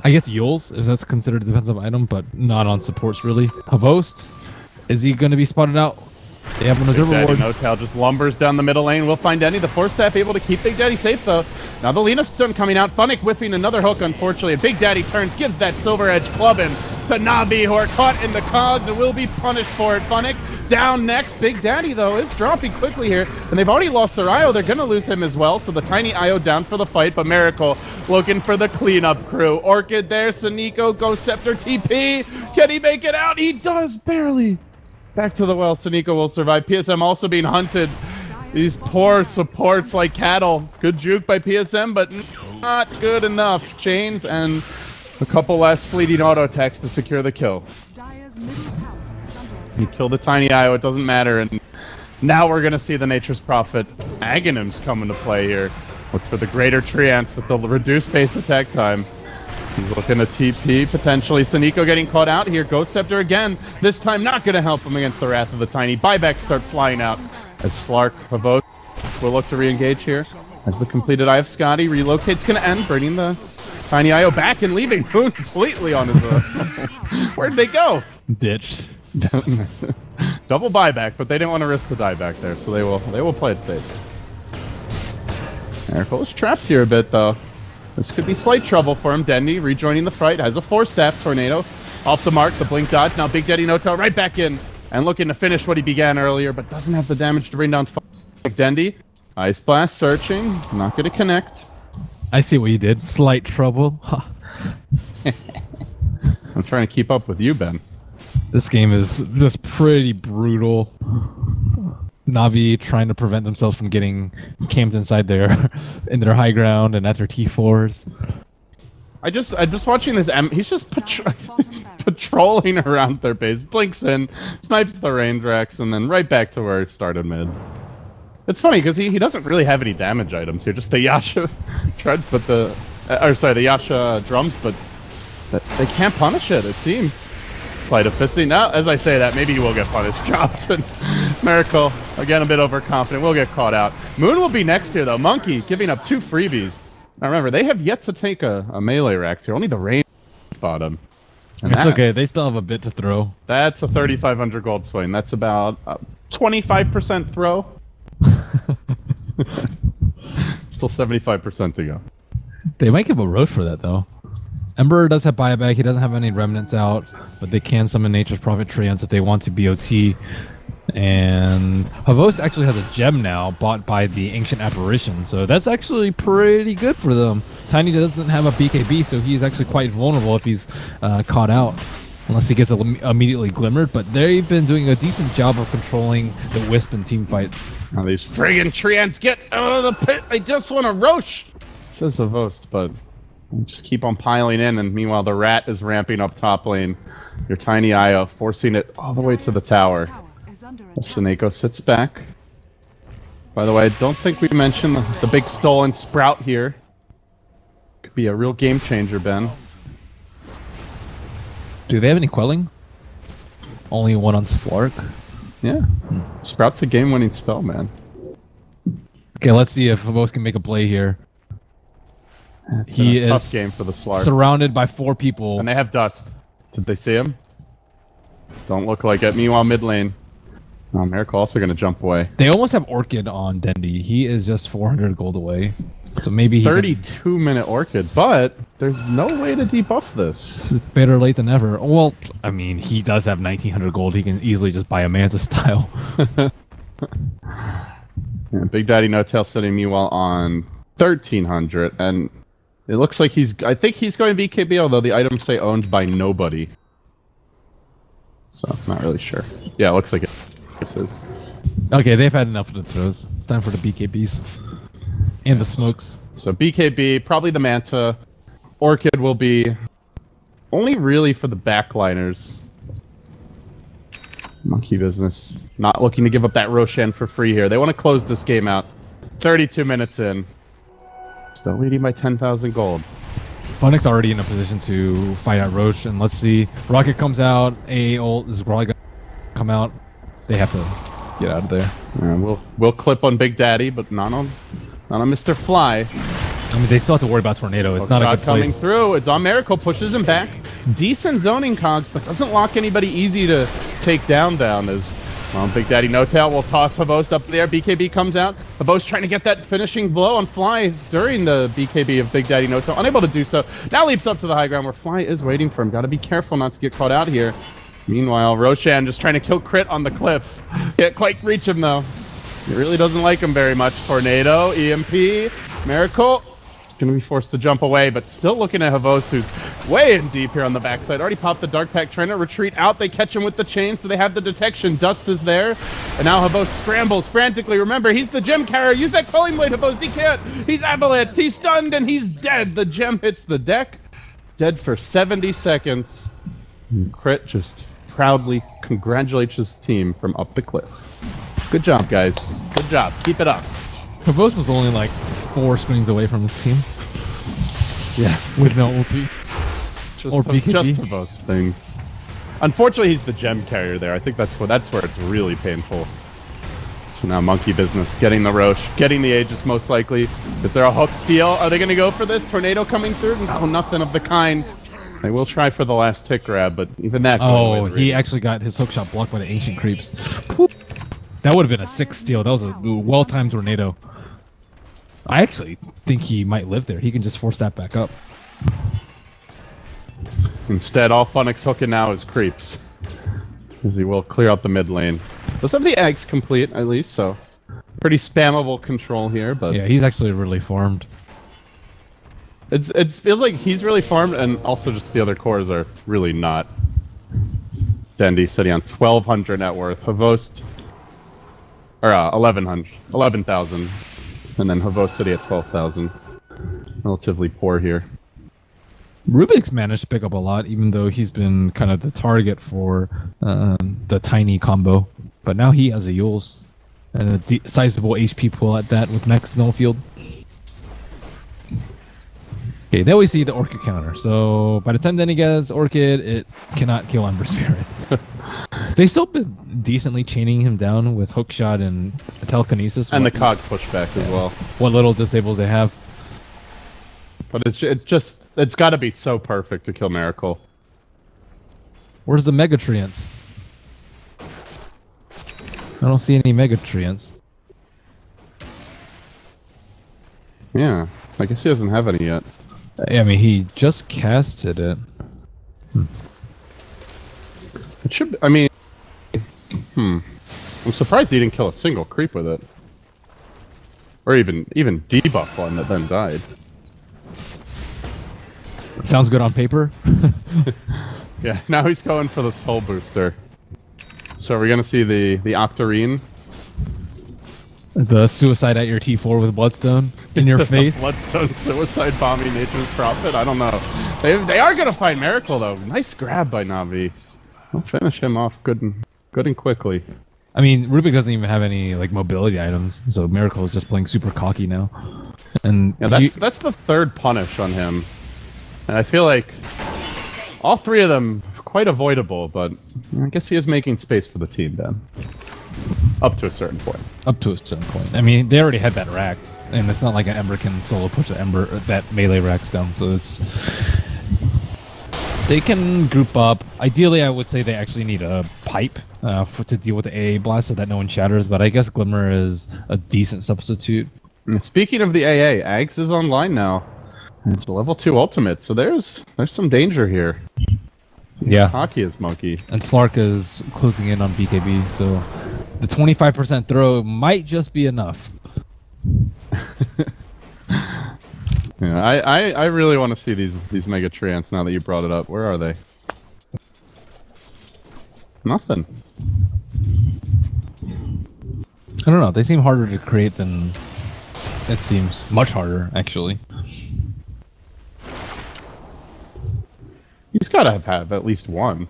I guess Yules, if that's considered a defensive item, but not on supports really. Havost, is he going to be spotted out? They have an observer ward. No Tail just lumbers down the middle lane. We'll find Denny. The Force Staff able to keep Big Daddy safe, though. Now the Lena Stone coming out. Funnick whiffing another hook, unfortunately. And Big Daddy turns, gives that Silver Edge clubbing to NaVi, who are caught in the cogs and will be punished for it. Funnick down next. Big Daddy, though, is dropping quickly here. And they've already lost their IO. They're going to lose him as well. So the tiny IO down for the fight. But Miracle looking for the cleanup crew. Orchid there. Sneeko, Ghost Scepter, TP. Can he make it out? He does, barely. Back to the well. Sneeko will survive. PSM also being hunted. These poor supports like cattle. Good juke by PSM, but not good enough. Chains and a couple last fleeting auto attacks to secure the kill. You kill the tiny IO, it doesn't matter. And now we're going to see the Nature's Prophet Aghanims come into play here. Look for the greater Treants with the reduced base attack time. He's looking to TP, potentially. Sneeko getting caught out here. Ghost Scepter again. This time not going to help him against the Wrath of the Tiny. Buybacks start flying out as Slark Havost will look to re-engage here. As the completed Eye of Scotty relocate's going to end, bringing the Tiny IO back and leaving Moon completely on his own. Where'd they go? Ditched. Double buyback, but they didn't want to risk the dieback there, so they will play it safe. Miracle is trapped here a bit, though. This could be slight trouble for him. Dendy rejoining the fight, has a Force Staff. Tornado off the mark, the blink dodge. Now Big Daddy No Tail right back in and looking to finish what he began earlier, but doesn't have the damage to bring down Dendy. Ice Blast searching, not going to connect. I see what you did. Slight trouble. I'm trying to keep up with you, Ben. This game is just pretty brutal. NaVi trying to prevent themselves from getting camped inside their high ground and at their T4s. I'm just watching this. He's just patrolling around their base, blinks in, snipes the range racks, and then right back to where he started mid. It's funny because he doesn't really have any damage items here. Just the Yasha treads, but the Yasha drums, but they can't punish it. It seems. Sleight of Fisting. Now, as I say that, maybe he will get punished. Drops and Miracle, again a bit overconfident, will get caught out. Moon will be next here, though. Monkey giving up 2 freebies. Now remember, they have yet to take a melee Rax here. Only the range bottom. And it's okay. They still have a bit to throw. That's a 3,500 gold swing. That's about 25% throw. Still 75% to go. They might give a road for that, though. Emperor does have buyback. He doesn't have any remnants out, but they can summon Nature's Prophet Treants if they want to BOT. And Havos actually has a gem now bought by the Ancient Apparition, so that's actually pretty good for them. Tiny doesn't have a BKB, so he's actually quite vulnerable if he's caught out, unless he gets immediately glimmered. But they've been doing a decent job of controlling the Wisp and team fights. Now these friggin' Treants get out of the pit! I just want to Roche! Says Havos, but just keep on piling in, and meanwhile the Rat is ramping up top lane. Your Tiny Io forcing it all the way to the tower. Seneko sits back. By the way, I don't think we mentioned the big stolen Sprout here. Could be a real game changer, Ben. Do they have any quelling? Only one on Slark? Yeah. Sprout's a game-winning spell, man. Okay, let's see if Havos can make a play here. He is tough game for the Slark. Surrounded by 4 people. And they have Dust. Did they see him? Don't look like it. Meanwhile, mid lane. Oh, Miracle also going to jump away. They almost have Orchid on Dendi. He is just 400 gold away. So maybe he 32-minute Orchid, but there's no way to debuff this. This is better late than ever. Well, I mean, he does have 1900 gold. He can easily just buy a Manta style. Yeah, Big Daddy No Tail sitting meanwhile on 1300, and it looks like I think he's going to BKB, although the items say owned by nobody. So, not really sure. Yeah, it looks like it. This is. Okay, they've had enough of the throws. It's time for the BKBs. And the smokes. So BKB, probably the Manta. Orchid will be only really for the backliners. Monkey business. Not looking to give up that Roshan for free here. They want to close this game out. 32 minutes in. Still leading by 10,000 gold. Funnick's already in a position to fight out Roche, and let's see. Rocket comes out. A ult is probably going to come out. They have to get out of there. We'll clip on Big Daddy, but not on Mr. Fly. I mean, they still have to worry about Tornado. It's not a good coming place. Through. It's on Miracle, pushes him back. Decent zoning cogs, but doesn't lock anybody easy to take down as well, Big Daddy No Tail will toss Havos up there. BKB comes out. Havos trying to get that finishing blow on Fly during the BKB of Big Daddy No Tail. Unable to do so. Now leaps up to the high ground where Fly is waiting for him. Got to be careful not to get caught out here. Meanwhile, Roshan just trying to kill Crit on the cliff. Can't quite reach him, though. He really doesn't like him very much. Tornado, EMP, Miracle. He's going to be forced to jump away, but still looking at Havos, who's way in deep here on the backside. Already popped the Dark Pack, trying to retreat out. They catch him with the chain, so they have the detection. Dust is there. And now Havos scrambles frantically. Remember, he's the gem carrier. Use that Quelling Blade, Havos. He can't. He's avalanched. He's stunned, and he's dead. The gem hits the deck. Dead for 70 seconds. And Crit just proudly congratulates his team from up the cliff. Good job, guys. Good job. Keep it up. Havos was only like 4 screens away from his team. Yeah, with no ulti. Or BKB. Just of those things. Unfortunately, he's the gem carrier there. I think that's where it's really painful. So now Monkey business, getting the Roche, getting the Aegis most likely. Is there a hook steal? Are they going to go for this? Tornado coming through? No, nothing of the kind. They will try for the last tick grab, but even that... Oh, he actually got his hookshot blocked by the Ancient Creeps. Poop. That would have been a 6 steal. That was a well-timed tornado. I actually think he might live there. He can just force that back up. Instead, all Funnick's hooking now is creeps. As he will clear out the mid lane. Those have the eggs complete, at least, so... Pretty spammable control here, but... Yeah, he's actually really farmed. It feels like he's really farmed, and also just the other cores are really not. Dendi sitting on 1,200 net worth. Havost, or 11,000, and then Havost sitting at 12,000. Relatively poor here. Rubik's managed to pick up a lot, even though he's been kind of the target for the Tiny combo. But now he has a Yules and a sizable HP pool at that with Max Snowfield. Okay, then we see the Orchid counter. So by the time Denny gets Orchid, it cannot kill Ember Spirit. They still been decently chaining him down with Hookshot and Telekinesis. And the Cog pushback as well. What little disables they have. But it's got to be so perfect to kill Miracle. Where's the Mega Treants? I don't see any Mega Treants. Yeah, I guess he doesn't have any yet. I mean, he just casted it. It should. I mean, I'm surprised he didn't kill a single creep with it, or even debuff one that then died. Sounds good on paper. Yeah, now he's going for the soul booster. So we're gonna see the Octarine. The suicide at your T4 with Bloodstone in your face. Bloodstone suicide bombing Nature's Prophet. I don't know. They are gonna find Miracle though. Nice grab by NaVi. I'll finish him off good and quickly. I mean, Rubik doesn't even have any like mobility items, so Miracle is just playing super cocky now. And yeah, that's the third punish on him, and I feel like all three of them quite avoidable. But I guess he is making space for the team then. Up to a certain point. Up to a certain point. I mean, they already had that Rax, and it's not like an Ember can solo push that melee Rax down. So it's they can group up. Ideally, I would say they actually need a pipe to deal with the AA blast so that no one shatters. But I guess Glimmer is a decent substitute. And speaking of the AA, Ags is online now. It's a level 2 ultimate, so there's some danger here. Yeah. Hockey is monkey. And Slark is closing in on BKB, so the 25% throw might just be enough. Yeah, I really want to see these Mega Treants now that you brought it up. Where are they? Nothing. I don't know. They seem harder to create than it seems. Much harder, actually. He's got to have at least one.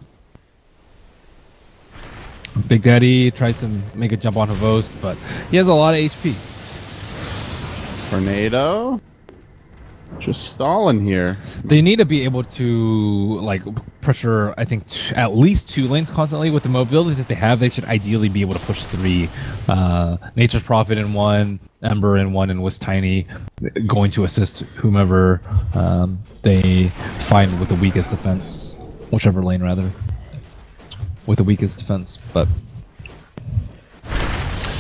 Big Daddy tries to make a jump on Havost, but he has a lot of HP. Tornado. Just stalling here. They need to be able to like pressure, I think, at least 2 lanes constantly. With the mobility that they have, they should ideally be able to push 3. Nature's Prophet in 1, Ember in 1, and Wisp Tiny going to assist whomever they find with the weakest defense. Whichever lane, rather. With the weakest defense. But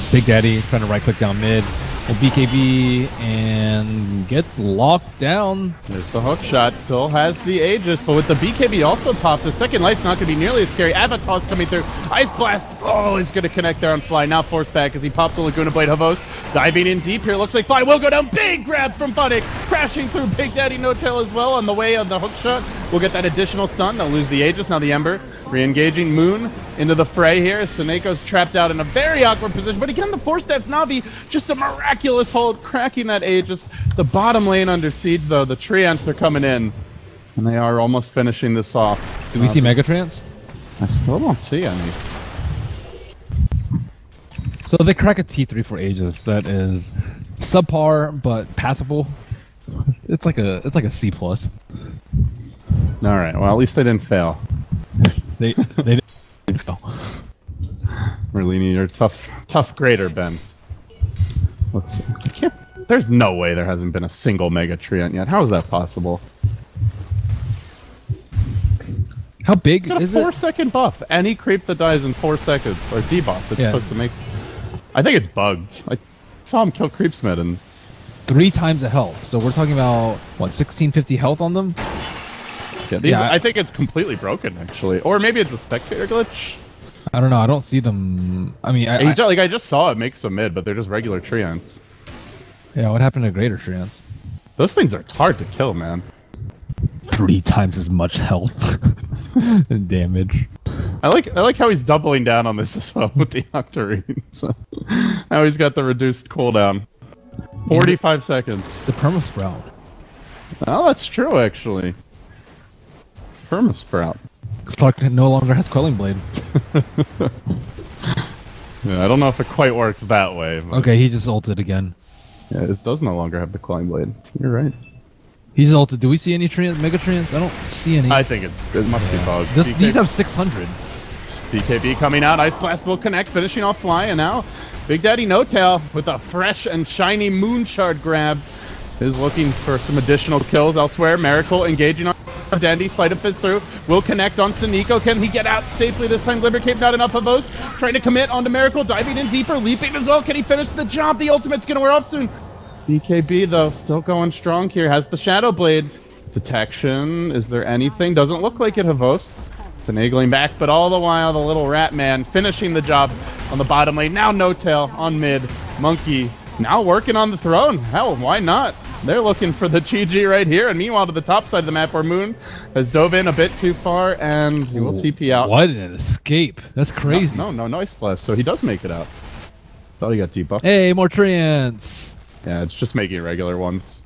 Big Daddy trying to right-click down mid. Well, BKB and gets locked down. There's the hook shot, still has the Aegis, but with the BKB also popped, the second life's not going to be nearly as scary. Avatar's coming through, Ice Blast, oh, he's going to connect there on Fly, now forced back as he popped the Laguna Blade. Havost diving in deep here, looks like Fly will go down, big grab from Funnick, crashing through Big Daddy No Tail as well on the way of the hook shot. We'll get that additional stun, they'll lose the Aegis, now the Ember, re-engaging Moon into the fray here. Seneco's trapped out in a very awkward position, but again, the 4-steps NaVi, just a miraculous hold, cracking that Aegis. The bottom lane under siege, though. The Treants are coming in, and they are almost finishing this off. Do we see Megatrans? I still don't see any. So they crack a T3 for Aegis. That is subpar, but passable. It's like a C+. All right. Well, at least they didn't fail. They didn't fail. Merlini, you're tough grader, Ben. Let's see. There's no way there hasn't been a single Mega Treant yet. How is that possible? How big is it? 4-second buff. Any creep that dies in 4 seconds, or debuff, it's supposed to make... I think it's bugged. I saw him kill Creepsmith and... 3 times the health. So we're talking about, what, 1650 health on them? Yeah, I think it's completely broken, actually. Or maybe it's a spectator glitch. I don't know. I don't see them. I mean, I just saw it make some mid, but they're just regular Treants. Yeah, what happened to greater Treants? Those things are hard to kill, man. 3 times as much health and damage. I like how he's doubling down on this as well with the Octarine. So now he's got the reduced cooldown. 45 seconds. The Permasprout. Oh, that's true, actually. Permasprout. Clark no longer has Quelling Blade. Yeah, I don't know if it quite works that way. But... Okay, he just ulted again. Yeah, it does no longer have the Quelling Blade. You're right. He's ulted. Do we see any Mega Treants? I don't see any. I think it must be bugged. These have 600. BKB coming out. Ice Blast will connect, finishing off Fly, and now Big Daddy No Tail with a fresh and shiny Moon Shard grab is looking for some additional kills elsewhere. Miracle engaging on Dandy, sleight of fit through, will connect on Seneco. Can he get out safely this time? Glimmer Cape not enough of those. Trying to commit onto Miracle, diving in deeper, leaping as well. Can he finish the job? The ultimate's gonna wear off soon. BKB though, still going strong here, has the Shadow Blade. Detection. Is there anything? Doesn't look like it, Havost. Finagling back, but all the while the little rat man finishing the job on the bottom lane. Now No Tail on mid. Monkey now working on the throne. Hell, why not? They're looking for the GG right here. And meanwhile, to the top side of the map where Moon has dove in a bit too far and he will TP out. What an escape. That's crazy. No noise blast. So he does make it out. Thought he got debuffed. Hey, more treants. Yeah, it's just making regular ones.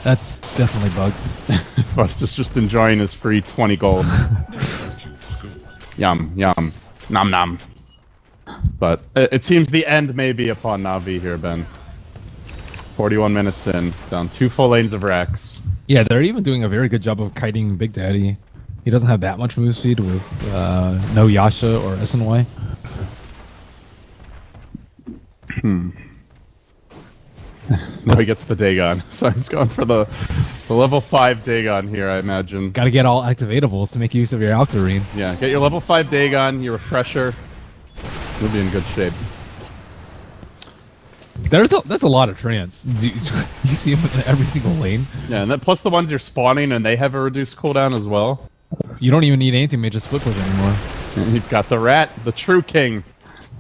That's definitely bugged. Busta's just enjoying his free 20 gold. Yum, yum. Nom nom. But it seems the end may be upon NaVi here, Ben. 41 minutes in, down 2 full lanes of Rax. Yeah, they're even doing a very good job of kiting Big Daddy. He doesn't have that much move speed with no Yasha or SNY. Now he gets the Dagon, so he's going for the level 5 Dagon here, I imagine. Gotta get all activatables to make use of your Octarine. Yeah, get your level 5 Dagon, your refresher. You'll be in good shape. That's a lot of treants. You see them in every single lane. Yeah, and then plus the ones you're spawning and they have a reduced cooldown as well. You don't even need anything mage to split with anymore. And you've got the rat, the true king.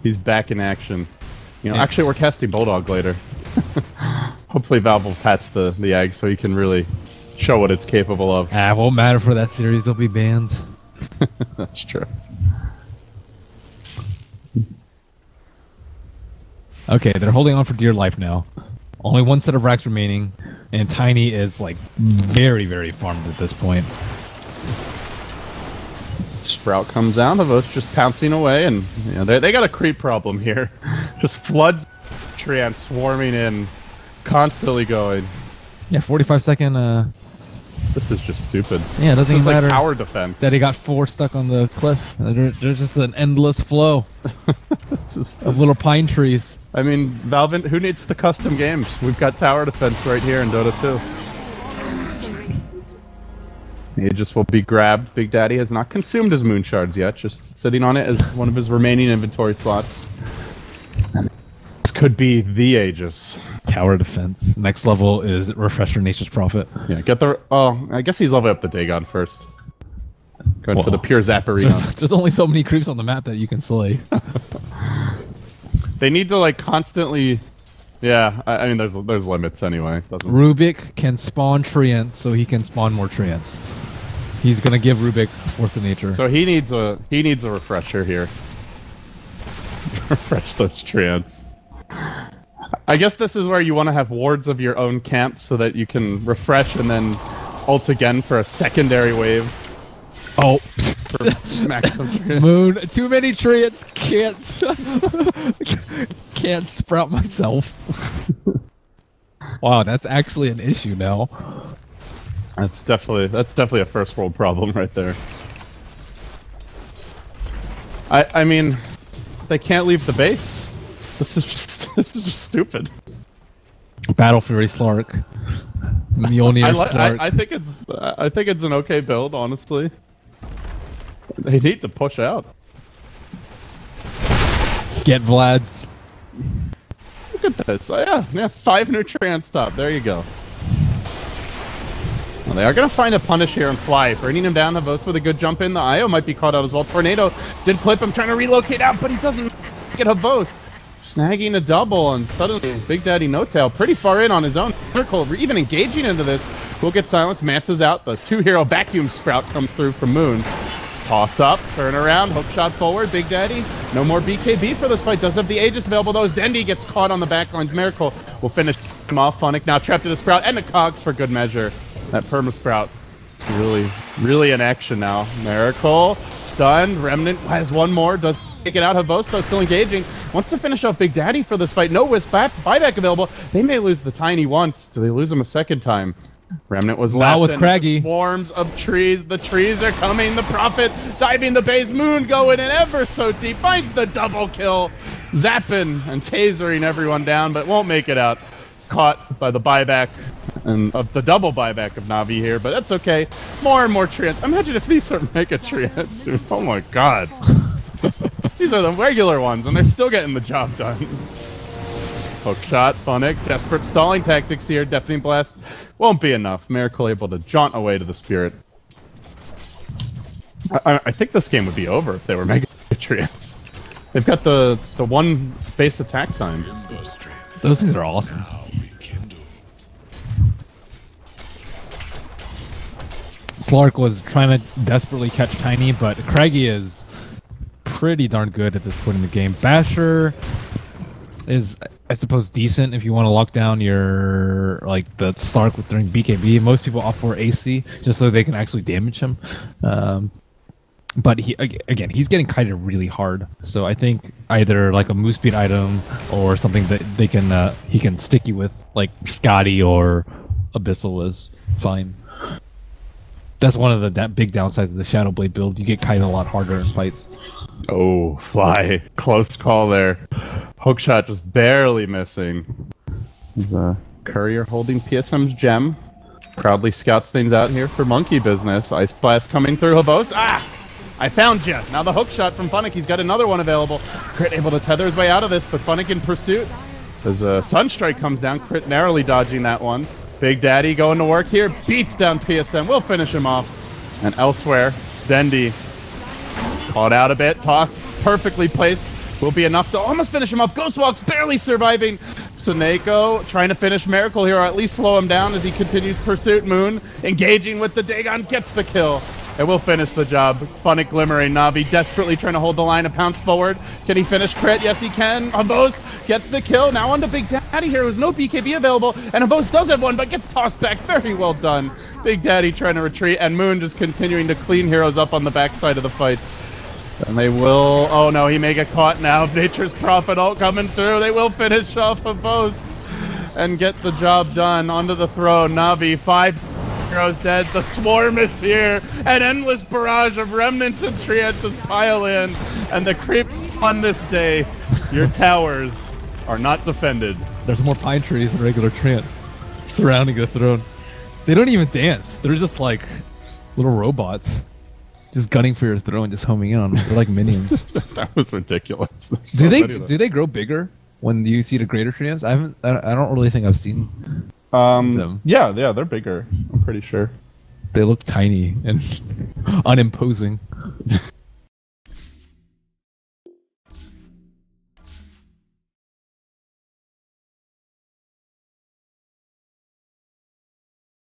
He's back in action. You know, actually we're casting Bulldog later. Hopefully Valve will patch the egg so he can really show what it's capable of. It won't matter for that series, they'll be banned. That's true. Okay, they're holding on for dear life now. Only one set of racks remaining, and Tiny is like very, very farmed at this point. Sprout comes out of us, just pouncing away, and you know, they got a creep problem here. Just floods Treant swarming in, constantly going. Yeah, 45-second. This is just stupid. Yeah, it doesn't even matter. Like tower defense. That he got 4 stuck on the cliff. There's just an endless flow of little pine trees. I mean, Valve, who needs the custom games? We've got tower defense right here in Dota 2. Aegis will be grabbed. Big Daddy has not consumed his moon shards yet, just sitting on it as one of his remaining inventory slots. And this could be the Aegis. Tower defense. Next level is Refresher Nature's Prophet. Yeah, get the... Oh, I guess he's leveling up the Dagon first. Going for the pure Zapparino. There's only so many creeps on the map that you can slay. They need to, like, constantly... Yeah, I mean, there's limits anyway. Rubik can spawn treants, so he can spawn more treants. He's gonna give Rubik Force of Nature. So he needs a refresher here. Refresh those treants. I guess this is where you want to have wards of your own camp so that you can refresh and then ult again for a secondary wave. Oh. Maximum Moon, too many treants, can't sprout myself. Wow, that's actually an issue now. That's definitely a first world problem right there. I mean, they can't leave the base. This is just stupid. Battle Fury Slark. Mjolnir Slark. I think it's an okay build, honestly. They need to push out. Get Vlad's. Look at this. Yeah, 5 new trans stop. There you go. Well, they are going to find a punish here and fly. Bringing him down, Havos with a good jump in. The IO might be caught out as well. Tornado did clip him, trying to relocate out, but he doesn't get Havos. Snagging a double, and suddenly Big Daddy No Tail pretty far in on his own. Miracle even engaging into this. Will get silenced. Manta's out. The 2-hero vacuum sprout comes through from Moon. Toss up, turn around, hook shot forward, Big Daddy. No more BKB for this fight. Does have the Aegis available though as Dendy gets caught on the backlines. Miracle will finish him off. Funnick now trapped in the Sprout and the Cogs for good measure. That Perma Sprout really in action now. Miracle, stunned, Remnant has one more, does take it out. Havosto still engaging. Wants to finish off Big Daddy for this fight. No Wisp buyback available. They may lose the Tiny once. Do they lose him a second time? Remnant was left with Craggy. Swarms of trees. The trees are coming. The Prophet diving the base. Moon going in ever so deep. Finds the double kill. Zapping and tasering everyone down, but won't make it out. Caught by the buyback and of the double buyback of NaVi here, but that's okay. More and more treants. Imagine if these are mega treants, dude. Oh my god. These are the regular ones, and they're still getting the job done. Hook shot, Funnick, desperate stalling tactics here. Deafening Blast won't be enough. Miracle able to jaunt away to the Spirit. I think this game would be over if they were Mega Treants. They've got the one base attack time. Those things are awesome. Slark was trying to desperately catch Tiny, but Craigie is pretty darn good at this point in the game. Basher is, I suppose, decent if you want to lock down your the Slark during BKB. Most people opt for AC just so they can actually damage him. But he's getting kited really hard. So I think either like a move speed item or something that he can stick you with, like Scotty or Abyssal is fine. That's one of the big downsides of the Shadow Blade build. You get kited a lot harder in fights. Oh, Fly. Close call there. Hookshot just barely missing. There's a Courier holding PSM's gem. Proudly scouts things out here for monkey business. Ice Blast coming through Habos. Ah! I found you! Now the hookshot from Funnick. He's got another one available. Crit able to tether his way out of this, but Funnick in pursuit. As Sunstrike comes down, Crit narrowly dodging that one. Big Daddy going to work here. Beats down PSM. We'll finish him off. And elsewhere, Dendi caught out a bit. Toss perfectly placed. Will be enough to almost finish him off. Ghostwalk's barely surviving. Suneko trying to finish Miracle here, or at least slow him down as he continues pursuit. Moon engaging with the Dagon, gets the kill. And we'll finish the job. Funnick glimmering. NaVi desperately trying to hold the line and pounce forward. Can he finish Crit? Yes, he can. Habos gets the kill. Now on to Big Daddy here. There's no BKB available. And Habos does have one, but gets tossed back. Very well done. Big Daddy trying to retreat. And Moon just continuing to clean heroes up on the backside of the fights. And they will... Oh no, he may get caught now. Nature's Prophet ult coming through. They will finish off Habos and get the job done. Onto the throne. NaVi, 5 heroes dead. The swarm is here. An endless barrage of remnants and treants just pile in. And the creep on this day. Your towers are not defended. There's more pine trees than regular treants surrounding the throne. They don't even dance. They're just like little robots. Just gunning for your throne, just homing in on them. They're like minions. That was ridiculous. Do they grow bigger when you see the greater treants? I don't really think I've seen them. Yeah, they're bigger. I'm pretty sure. They look tiny and unimposing.